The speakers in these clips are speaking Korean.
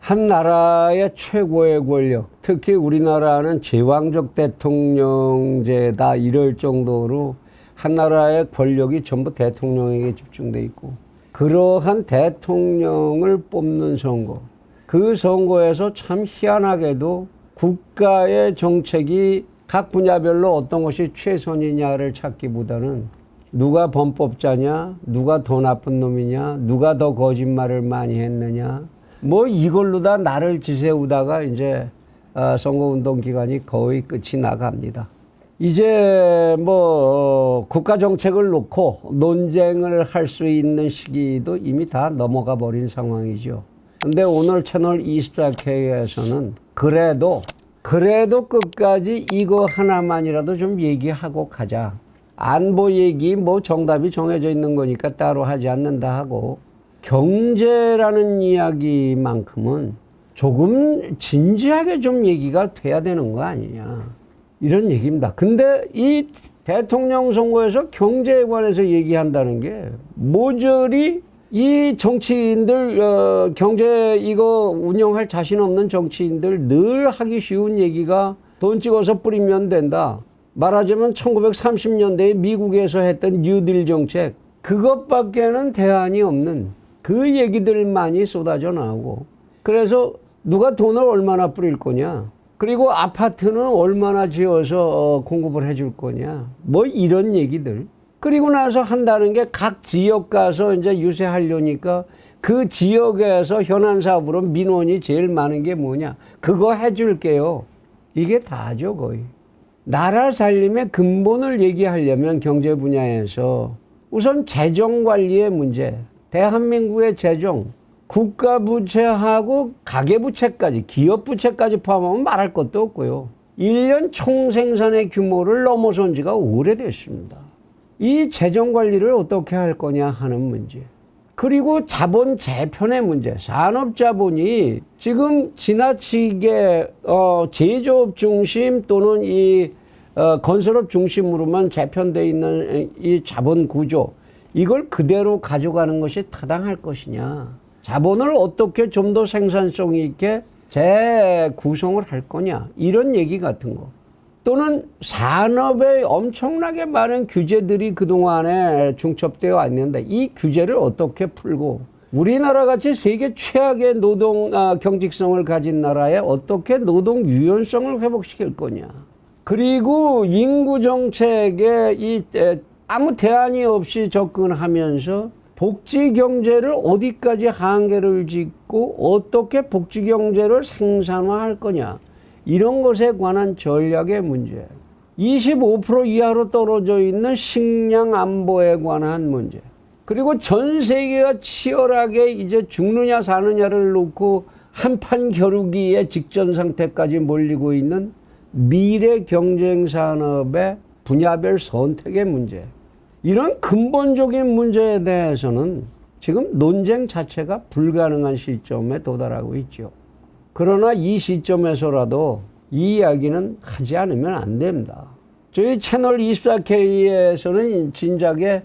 한 나라의 최고의 권력, 특히 우리나라는 제왕적 대통령제다 이럴 정도로 한 나라의 권력이 전부 대통령에게 집중돼 있고, 그러한 대통령을 뽑는 선거, 그 선거에서 참 희한하게도 국가의 정책이 각 분야별로 어떤 것이 최선이냐를 찾기보다는 누가 범법자냐, 누가 더 나쁜 놈이냐, 누가 더 거짓말을 많이 했느냐, 뭐 이걸로 다 나를 지새우다가 이제 선거운동 기간이 거의 끝이 나갑니다. 이제 뭐 국가 정책을 놓고 논쟁을 할 수 있는 시기도 이미 다 넘어가 버린 상황이죠. 근데 오늘 채널 24K에서는 그래도 끝까지 이거 하나만이라도 좀 얘기하고 가자. 안보 얘기 뭐 정답이 정해져 있는 거니까 따로 하지 않는다 하고, 경제라는 이야기만큼은 조금 진지하게 좀 얘기가 돼야 되는 거 아니냐, 이런 얘기입니다. 근데 이 대통령 선거에서 경제에 관해서 얘기한다는 게 모조리 이 정치인들 경제 이거 운영할 자신 없는 정치인들 늘 하기 쉬운 얘기가 돈 찍어서 뿌리면 된다. 말하자면 1930년대에 미국에서 했던 뉴딜 정책, 그것밖에는 대안이 없는 그 얘기들만이 쏟아져 나오고, 그래서 누가 돈을 얼마나 뿌릴 거냐, 그리고 아파트는 얼마나 지어서 공급을 해줄 거냐, 뭐 이런 얘기들. 그리고 나서 한다는 게 각 지역 가서 이제 유세하려니까 그 지역에서 현안 사업으로 민원이 제일 많은 게 뭐냐, 그거 해줄게요. 이게 다죠 거의. 나라 살림의 근본을 얘기하려면 경제 분야에서 우선 재정 관리의 문제, 대한민국의 재정, 국가 부채하고 가계 부채까지, 기업 부채까지 포함하면 말할 것도 없고요. 1년 총생산의 규모를 넘어선 지가 오래됐습니다. 이 재정 관리를 어떻게 할 거냐 하는 문제. 그리고 자본 재편의 문제. 산업 자본이 지금 지나치게 제조업 중심 또는 이 건설업 중심으로만 재편되어 있는 이 자본 구조, 이걸 그대로 가져가는 것이 타당할 것이냐, 자본을 어떻게 좀 더 생산성 있게 재구성을 할 거냐, 이런 얘기 같은 거. 또는 산업에 엄청나게 많은 규제들이 그동안에 중첩되어 왔는데 이 규제를 어떻게 풀고, 우리나라 같이 세계 최악의 노동 경직성을 가진 나라에 어떻게 노동 유연성을 회복시킬 거냐. 그리고 인구 정책에 아무 대안이 없이 접근하면서 복지 경제를 어디까지 한계를 짓고 어떻게 복지 경제를 생산화할 거냐, 이런 것에 관한 전략의 문제. 25% 이하로 떨어져 있는 식량 안보에 관한 문제. 그리고 전 세계가 치열하게 이제 죽느냐 사느냐를 놓고 한판 겨루기의 직전 상태까지 몰리고 있는 미래 경쟁 산업의 분야별 선택의 문제. 이런 근본적인 문제에 대해서는 지금 논쟁 자체가 불가능한 시점에 도달하고 있죠. 그러나 이 시점에서라도 이 이야기는 하지 않으면 안 됩니다. 저희 채널 24K에서는 진작에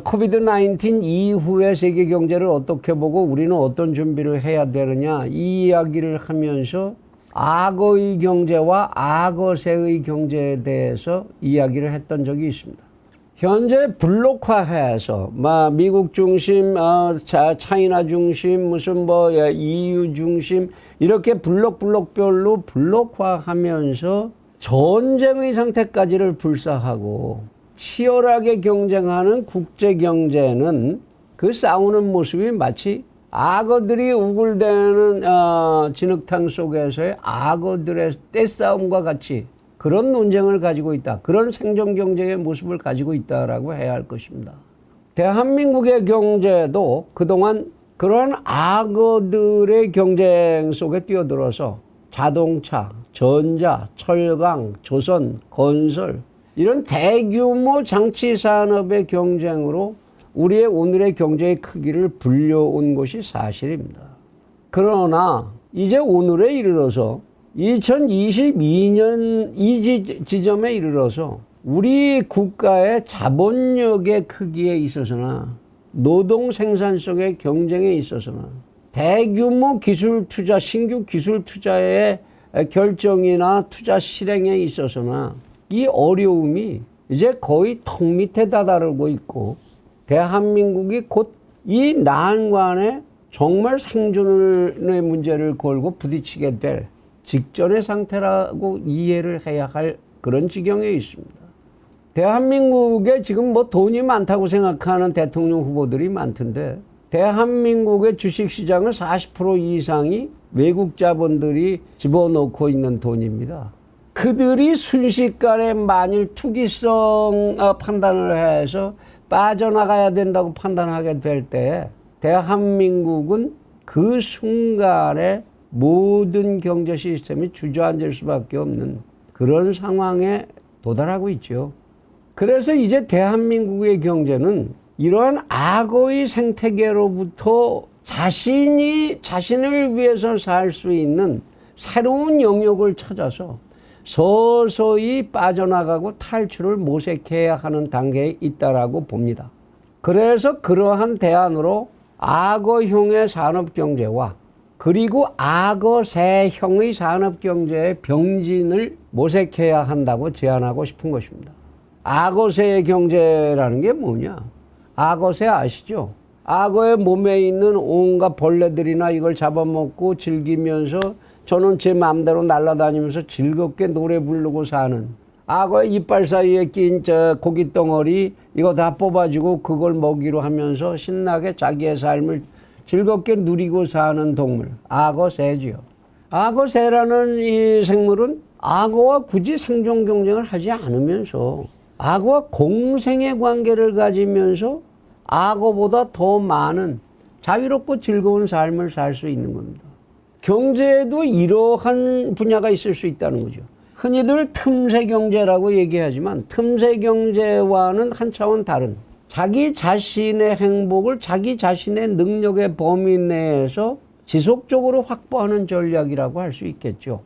코비드-19 이후의 세계 경제를 어떻게 보고 우리는 어떤 준비를 해야 되느냐, 이 이야기를 하면서 악어의 경제와 악어새의 경제에 대해서 이야기를 했던 적이 있습니다. 현재 블록화해서 미국 중심, 차이나 중심, 무슨 EU 중심, 이렇게 블록별로 블록화하면서 전쟁의 상태까지를 불사하고 치열하게 경쟁하는 국제 경제는 그 싸우는 모습이 마치 악어들이 우글대는 진흙탕 속에서의 악어들의 떼싸움과 같이 그런 논쟁을 가지고 있다. 그런 생존 경제의 모습을 가지고 있다라고 해야 할 것입니다. 대한민국의 경제도 그동안 그러한 악어들의 경쟁 속에 뛰어들어서 자동차, 전자, 철강, 조선, 건설, 이런 대규모 장치 산업의 경쟁으로 우리의 오늘의 경제의 크기를 불려온 것이 사실입니다. 그러나 이제 오늘에 이르러서 2022년 이 지점에 이르러서 우리 국가의 자본력의 크기에 있어서나 노동 생산성의 경쟁에 있어서나 대규모 기술 투자, 신규 기술 투자의 결정이나 투자 실행에 있어서나 이 어려움이 이제 거의 턱 밑에 다다르고 있고 대한민국이 곧 이 난관에 정말 생존의 문제를 걸고 부딪히게 될 직전의 상태라고 이해를 해야 할 그런 지경에 있습니다. 대한민국에 지금 뭐 돈이 많다고 생각하는 대통령 후보들이 많던데 대한민국의 주식시장은 40% 이상이 외국 자본들이 집어넣고 있는 돈입니다. 그들이 순식간에 만일 투기성 판단을 해서 빠져나가야 된다고 판단하게 될 때 대한민국은 그 순간에 모든 경제 시스템이 주저앉을 수밖에 없는 그런 상황에 도달하고 있죠. 그래서 이제 대한민국의 경제는 이러한 악어의 생태계로부터 자신을 위해서 살 수 있는 새로운 영역을 찾아서 서서히 빠져나가고 탈출을 모색해야 하는 단계에 있다라고 봅니다. 그래서 그러한 대안으로 악어형의 산업경제와 그리고 악어새형의 산업경제의 병진을 모색해야 한다고 제안하고 싶은 것입니다. 악어새 경제라는 게 뭐냐? 악어새 아시죠? 악어의 몸에 있는 온갖 벌레들이나 이걸 잡아먹고 즐기면서 저는 제 마음대로 날아다니면서 즐겁게 노래 부르고 사는 악어의 이빨 사이에 낀 저 고기 덩어리 이거 다 뽑아주고 그걸 먹이로 하면서 신나게 자기의 삶을 즐겁게 누리고 사는 동물 악어새지요. 악어새라는 이 생물은 악어와 굳이 생존 경쟁을 하지 않으면서 악어와 공생의 관계를 가지면서 악어보다 더 많은 자유롭고 즐거운 삶을 살 수 있는 겁니다. 경제에도 이러한 분야가 있을 수 있다는 거죠. 흔히들 틈새 경제라고 얘기하지만 틈새 경제와는 한 차원 다른 자기 자신의 행복을 자기 자신의 능력의 범위 내에서 지속적으로 확보하는 전략이라고 할 수 있겠죠.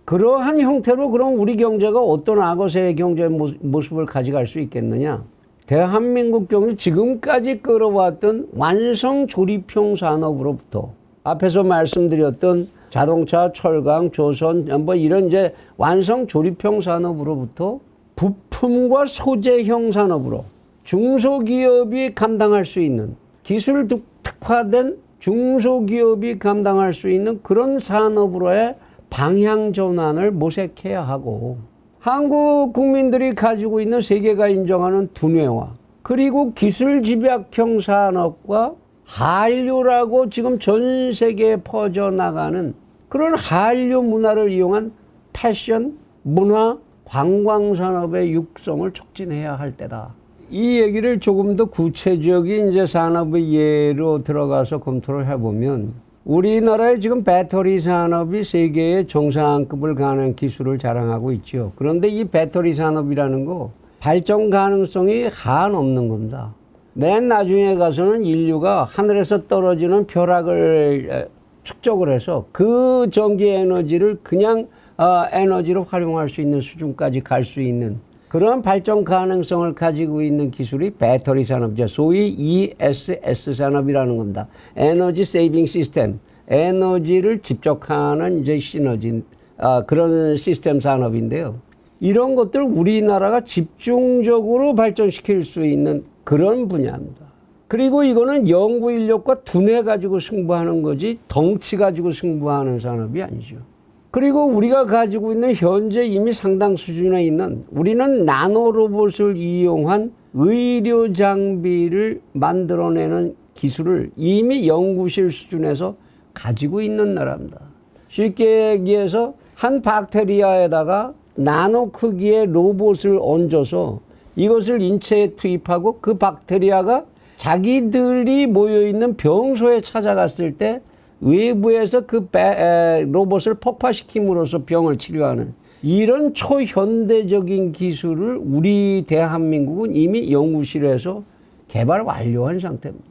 그러한 형태로 그럼 우리 경제가 어떤 악어새의 경제 모습을 가져갈 수 있겠느냐? 대한민국 경제 지금까지 끌어왔던 완성 조립형 산업으로부터 앞에서 말씀드렸던 자동차, 철강, 조선 뭐 이런 이제 완성 조립형 산업으로부터 부품과 소재형 산업으로 중소기업이 감당할 수 있는 기술 특화된 중소기업이 감당할 수 있는 그런 산업으로의 방향 전환을 모색해야 하고 한국 국민들이 가지고 있는 세계가 인정하는 두뇌와 그리고 기술 집약형 산업과 한류라고 지금 전 세계에 퍼져나가는 그런 한류 문화를 이용한 패션, 문화, 관광산업의 육성을 촉진해야 할 때다. 이 얘기를 조금 더 구체적인 이제 산업의 예로 들어가서 검토를 해보면 우리나라의 지금 배터리 산업이 세계의 정상급을 가는 기술을 자랑하고 있죠. 그런데 이 배터리 산업이라는 거 발전 가능성이 한없는 겁니다. 맨 나중에 가서는 인류가 하늘에서 떨어지는 벼락을 축적을 해서 그 전기 에너지를 그냥 에너지로 활용할 수 있는 수준까지 갈 수 있는 그런 발전 가능성을 가지고 있는 기술이 배터리 산업이죠. 소위 ESS 산업이라는 겁니다. 에너지 세이빙 시스템, 에너지를 집적하는 이제 시너지, 그런 시스템 산업인데요. 이런 것들 우리나라가 집중적으로 발전시킬 수 있는 그런 분야입니다. 그리고 이거는 연구 인력과 두뇌 가지고 승부하는 거지 덩치 가지고 승부하는 산업이 아니죠. 그리고 우리가 가지고 있는 현재 이미 상당 수준에 있는 우리는 나노 로봇을 이용한 의료 장비를 만들어내는 기술을 이미 연구실 수준에서 가지고 있는 나라입니다. 쉽게 얘기해서 한 박테리아에다가 나노 크기의 로봇을 얹어서 이것을 인체에 투입하고 그 박테리아가 자기들이 모여있는 병소에 찾아갔을 때 외부에서 그 로봇을 폭파시킴으로써 병을 치료하는 이런 초현대적인 기술을 우리 대한민국은 이미 연구실에서 개발 완료한 상태입니다.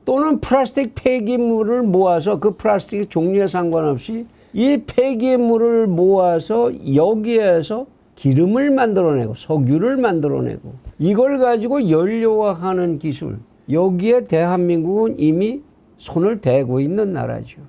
또는 플라스틱 폐기물을 모아서 그 플라스틱 종류에 상관없이 이 폐기물을 모아서 여기에서 기름을 만들어내고 석유를 만들어내고 이걸 가지고 연료화하는 기술, 여기에 대한민국은 이미 손을 대고 있는 나라죠.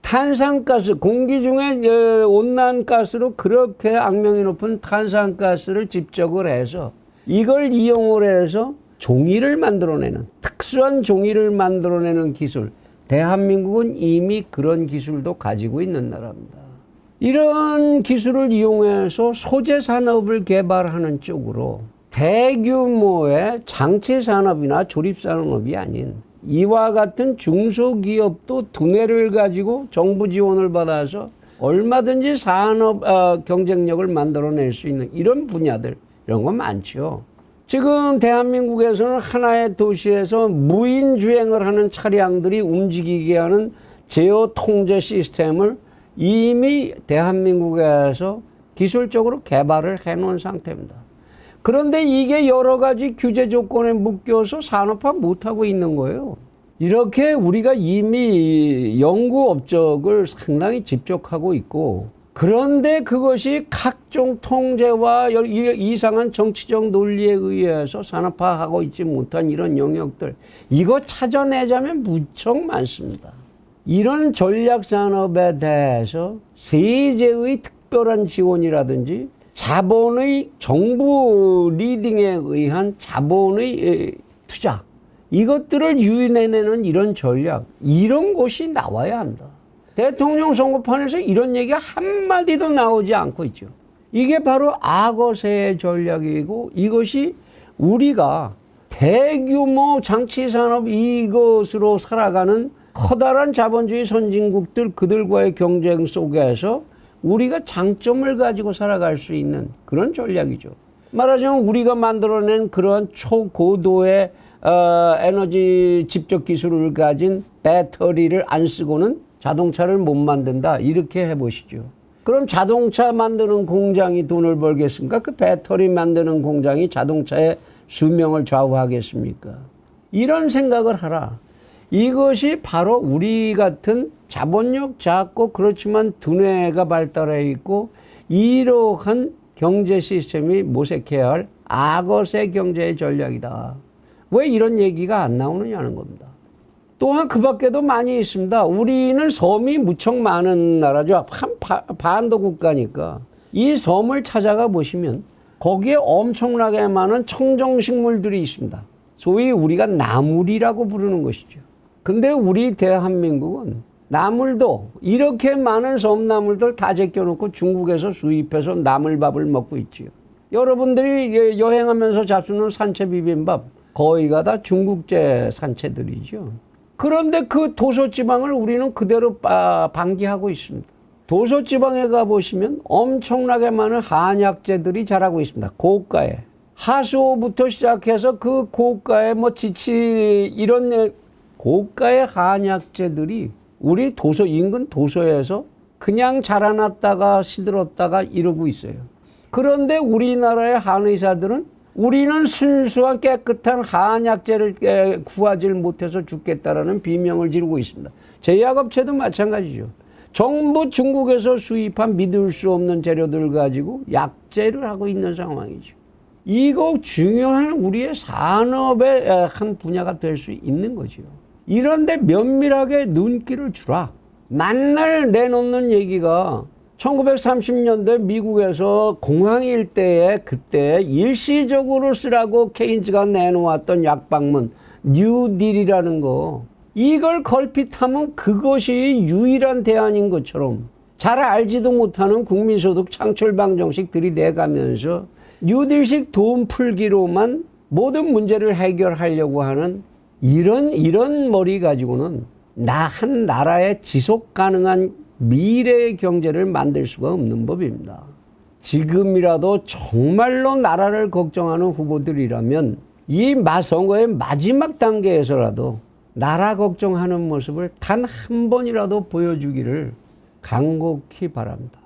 탄산가스, 공기 중에 온난가스로 그렇게 악명이 높은 탄산가스를 집적을 해서 이걸 이용을 해서 종이를 만들어내는, 특수한 종이를 만들어내는 기술, 대한민국은 이미 그런 기술도 가지고 있는 나라입니다. 이런 기술을 이용해서 소재 산업을 개발하는 쪽으로 대규모의 장치 산업이나 조립 산업이 아닌 이와 같은 중소기업도 두뇌를 가지고 정부 지원을 받아서 얼마든지 산업 경쟁력을 만들어낼 수 있는 이런 분야들, 이런 거 많죠. 지금 대한민국에서는 하나의 도시에서 무인 주행을 하는 차량들이 움직이게 하는 제어 통제 시스템을 이미 대한민국에서 기술적으로 개발을 해놓은 상태입니다. 그런데 이게 여러 가지 규제 조건에 묶여서 산업화 못하고 있는 거예요. 이렇게 우리가 이미 연구 업적을 상당히 집적하고 있고, 그런데 그것이 각종 통제와 이상한 정치적 논리에 의해서 산업화하고 있지 못한 이런 영역들, 이거 찾아내자면 무척 많습니다. 이런 전략산업에 대해서 세제의 특별한 지원이라든지 자본의 정부 리딩에 의한 자본의 투자, 이것들을 유인해내는 이런 전략, 이런 것이 나와야 합니다. 대통령 선거판에서 이런 얘기가 한마디도 나오지 않고 있죠. 이게 바로 악어새의 전략이고, 이것이 우리가 대규모 장치산업 이것으로 살아가는 커다란 자본주의 선진국들, 그들과의 경쟁 속에서 우리가 장점을 가지고 살아갈 수 있는 그런 전략이죠. 말하자면 우리가 만들어낸 그러한 초고도의 에너지 집적 기술을 가진 배터리를 안 쓰고는 자동차를 못 만든다, 이렇게 해보시죠. 그럼 자동차 만드는 공장이 돈을 벌겠습니까? 그 배터리 만드는 공장이 자동차의 수명을 좌우하겠습니까? 이런 생각을 하라. 이것이 바로 우리 같은 자본력 작고 그렇지만 두뇌가 발달해 있고 이러한 경제 시스템이 모색해야 할 악어새 경제의 전략이다. 왜 이런 얘기가 안 나오느냐는 겁니다. 또한 그 밖에도 많이 있습니다. 우리는 섬이 무척 많은 나라죠. 반도 국가니까. 이 섬을 찾아가 보시면 거기에 엄청나게 많은 청정식물들이 있습니다. 소위 우리가 나물이라고 부르는 것이죠. 근데 우리 대한민국은 나물도 이렇게 많은 섬나물들 다 제껴놓고 중국에서 수입해서 나물밥을 먹고 있지요. 여러분들이 여행하면서 잡수는 산채 비빔밥 거의가 다 중국제 산채들이죠. 그런데 그 도서지방을 우리는 그대로 방기하고 있습니다. 도서지방에 가보시면 엄청나게 많은 한약재들이 자라고 있습니다. 고가에. 하수오부터 시작해서 그 고가에 지치 이런 고가의 한약재들이 우리 도서, 인근 도서에서 그냥 자라났다가 시들었다가 이러고 있어요. 그런데 우리나라의 한의사들은 우리는 순수한 깨끗한 한약재를 구하지 못해서 죽겠다라는 비명을 지르고 있습니다. 제약업체도 마찬가지죠. 전부 중국에서 수입한 믿을 수 없는 재료들 가지고 약재를 하고 있는 상황이죠. 이거 중요한 우리의 산업의 한 분야가 될 수 있는 거죠. 이런데 면밀하게 눈길을 주라. 만날 내놓는 얘기가 1930년대 미국에서 공황 일대에 그때 일시적으로 쓰라고 케인즈가 내놓았던 약방문 뉴딜이라는 거, 이걸 걸핏하면 그것이 유일한 대안인 것처럼 잘 알지도 못하는 국민소득 창출 방정식 들이대가면서 뉴딜식 돈 풀기로만 모든 문제를 해결하려고 하는 이런 머리 가지고는 한 나라의 지속 가능한 미래의 경제를 만들 수가 없는 법입니다. 지금이라도 정말로 나라를 걱정하는 후보들이라면 이 선거의 마지막 단계에서라도 나라 걱정하는 모습을 단 한 번이라도 보여주기를 간곡히 바랍니다.